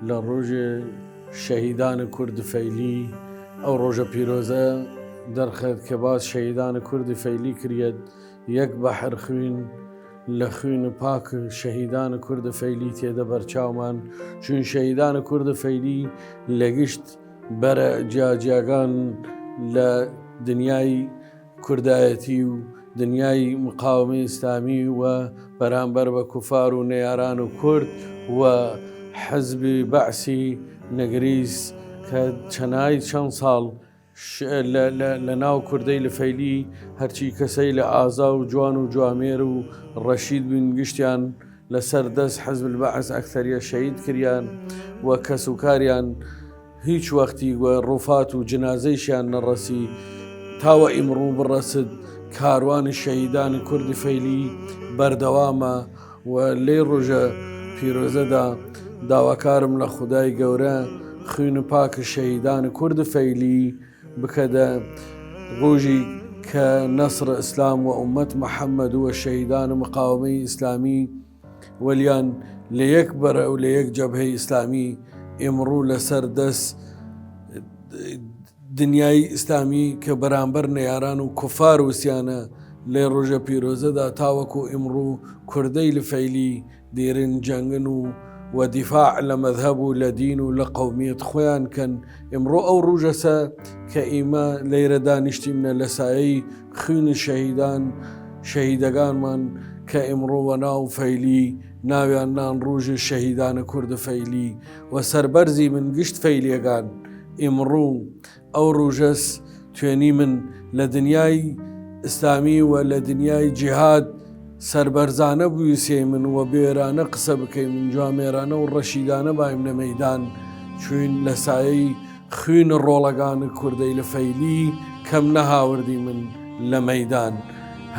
لە ڕۆژێ شەهیدانی کوردی فەیلی ئەو ڕۆژە پیرۆزە دەرخێت کە باس شەهیدانی کوردی فەیلی کرێت یەک بەحر خوێن لە خوێنی پاک شەهیدانی کوردی فەیلی تێدە بەرچاومان چون شەهیدانی کوردی فەیلی لە گشت بەرە جیاجیاگان لە دنیای کوردایەتی و دنیای مقاومەی ئیسلامی و بەرامبەر بە کوفار و نەیاران و کورد و حەزبی بەعسی نەگریس کە چەند ساڵ لە ناو کوردەی لە فەیلی هەرچی کەسەی لە ئازا و جوان و جوامێر و ڕەشید بن گشتیان لەسەر دەست حەزب بەعس ئەکتەریە شەهید کریان و کەس و کاریان هیچ وەختی وە ڕووفات و جنازەیشیان نەڕەسی تاوە ئیمڕوو بڕەسد کاروانی شەهیدانی کوردی فەیلی بەردەوامە و لێ ڕۆژە پیرۆزەدا داواکارم لە خودای گەورە خوێنی پاکە شەهیدانی کوردی فەیلی بکەدە ڕۆژی کە نەسر ئیسلام و ئومەت محەممەد وە شەهیدانی مقاومەی ئیسلامی وەلیان لە یەک بەرە و لە یەک جەبهەی ئیسلامی ئیمڕوو لەسەر دەست دنیای ئیسلامی کە بەرامبەر نەیاران و کوفار وسیانە لێ ڕۆژە پیرۆزەدا تاوەکو ئیمڕوو کوردەی لە فەیلی دێرن جەنگن و دیفاع لە مەذهب و لە دین و لە قەومیەت خۆیان کەن ئیمڕۆ ئەو ڕۆژەسە کە ئێمە لەیرە دانیشتیمنە لە سایەی خوێنی شەهیدەگانمان کە ئیمڕۆوە ناو فەیلی ناویان نان ڕۆژی شەهیدانە کوردە فەیلی و سەربەرزی من گشت فەیلیەکان ئیمڕوو ئەو ڕۆژەس توێنی من لە دنیای ئیسلامی و لە دنیای جیهاد سەربەرزانە بوویسێ من و بێرانە قسە بکەین من جوامێرانە و ڕەشیدانە بایم لە مەیدان چوین لە سایەی خوێنی ڕۆڵەکانی کوردەی لە فەیلی کەم نەهاوردی من لە مەیدان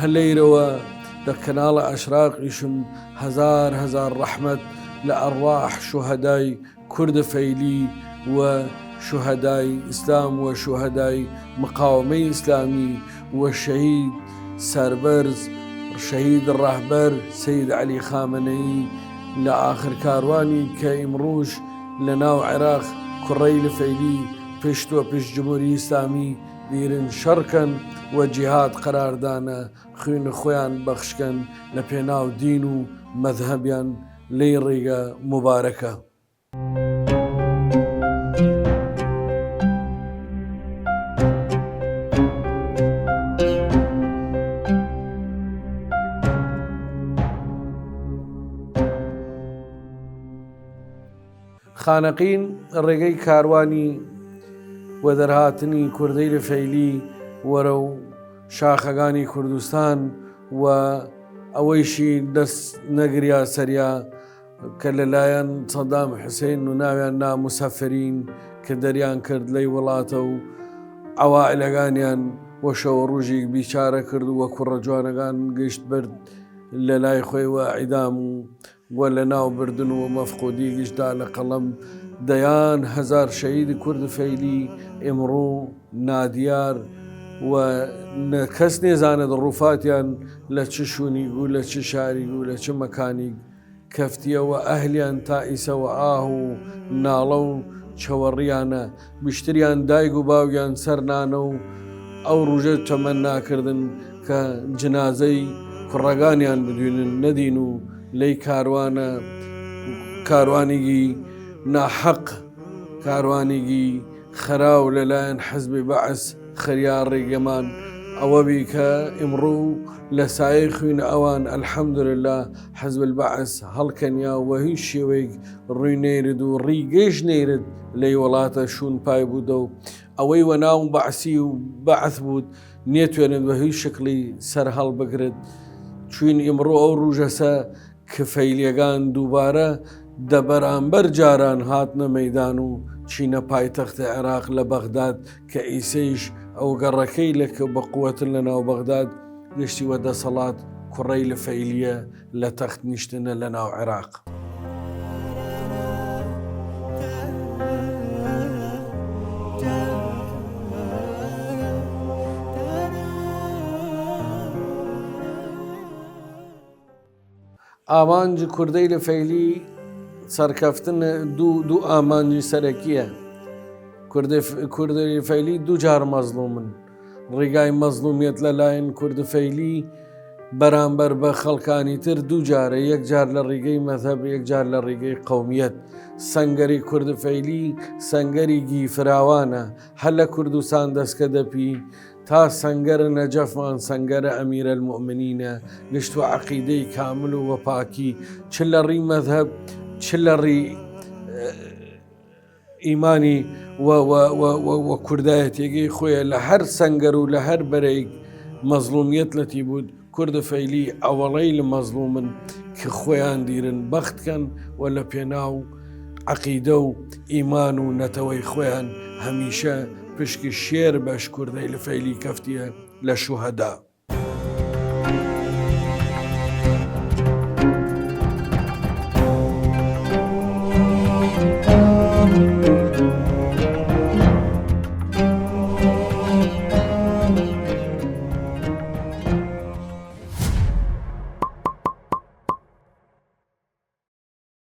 هەلەیرەوە لە کەناڵە ئەشراقیشم هەزار ڕەحمەت لە ئەڕواح شوهەدای کوردە فەیلی و شوهەدای ئیسلام و شوهەدای مقاومەی ئیسلامی و شەهید سەربەرز شەهید ڕەهبەر سەید عەلی خامەنەیی لە ئاخر کاروانی کە ئیمڕۆژ لە ناو عێراق کوڕەی لە فەیلی پشتووە پشت جمهوری ئیسلامی دیرن شەڕکەن و جیهاد قەراردانە خوێنی خۆیان بەخشکەن لە پێناو دین و مەذهەبیان لەی ڕێگە موبارەکە. خانەقین ڕێگەی کاروانی و دەرهاتنی کوردەی لە فەیلی وەرە و شاخەکانی کوردستان و ئەوەیشی دەست نەگریا سەریا کە لەلایەن سەدام حوسێن و ناویان نا موسەفرین کە دەریان کرد لەی وڵاتە و عەوائلەکانیان وە شەوە ڕۆژێک بیچارە کرد و وە کوڕە جوانەکان گەشت برد لە لای خۆی و ئیدام و لە ناو بردن و مەفقودی گشتدا لە قەڵەم دەیان هەزار شەهیدی کوردی فەیلی ئیمڕۆ نادیار و کەس نێزانێت ڕووفاتیان لە چ شوونی و لە چ شاری و لە چ مەکانی کەفتیەوە ئەهلیان تا ئیسەوە ئاه و ناڵە و چەوەڕیانە بیشتریان دایک و باویان سەرنانە و ئەو ڕۆژە تەمەن ناکردن کە جنازەی کوڕەکانیان بدوێنن نەدین و لەی کاروانێکی ناحەق کاروانێکی خراو لەلایەن حەزبی بەعس خەریار ڕێگەمان ئەوە بی کە ئیمڕۆ لە سایەی خوێنە ئەوان ئەلحەمدوللا حەزب بەعس هەڵکەنیا و هیچ شێوەیەک ڕووی نەیرد و ڕیگەیش نەیرد لەی وڵاتە شوون پای بوودە و ئەوەی وە ناو بەعسی و بەعث بوود نێتوێنێت بە هیچ شکلی سەر هەڵبگرێت چوین ئیمڕۆ ئەو ڕۆژەسە کە فەیلیەکان دووبارە دەبەرامبەر جاران هاتنە مەیدان و چینە پایتەختە عێراق لە بەغداد کە ئیسەیش ئەو گەڕەکەی لەکە بە قووەتن لە ناو بەغداد گشتیوە دەسەڵات کوڕەی لە فەیلیە لە تەخت نیشتنە لە ناو عێراق. ئامانجی کوردەی لە فەیلی سەرکەفتن دوو ئامانجی سەرەکیە. کوردی فەیلی دوو جار مەزلومن. ڕێگای مەزلومیەت لەلایەن کوردی فەیلی بەرامبەر بە خەڵکانی تر دوو جارە، یەک جار لە ڕێگەی مەذهب، یەک جار لە ڕێگەی قەومیەت. سەنگەری کوردی فەیلی سەنگەری گیفراوانە، هەر لە کوردستان دەستکە دەپی تا سەنگەرە نەجەفمان سەنگەرە ئەمیرەلموئمنینە، گشت و عەقیدەی کامل و وەپاکی، چ لە ڕێی مەذهب چ لە ڕێی ئیمانی و کوردایەتێگەی خۆیە. لە هەر سەنگەر و لە هەر بەرەی مەزلومیەت لەتی بود کوردی فەیلی ئەوەڵەی لە مەزلومن کە خۆیان دیرن بەختکەن و لە پێناو عەقیدە و ئیمان و نەتەوەی خۆیان هەمیشە پشکی شێر بەش کوردەی لە فەیلی کەفتیە لە شوهەدا.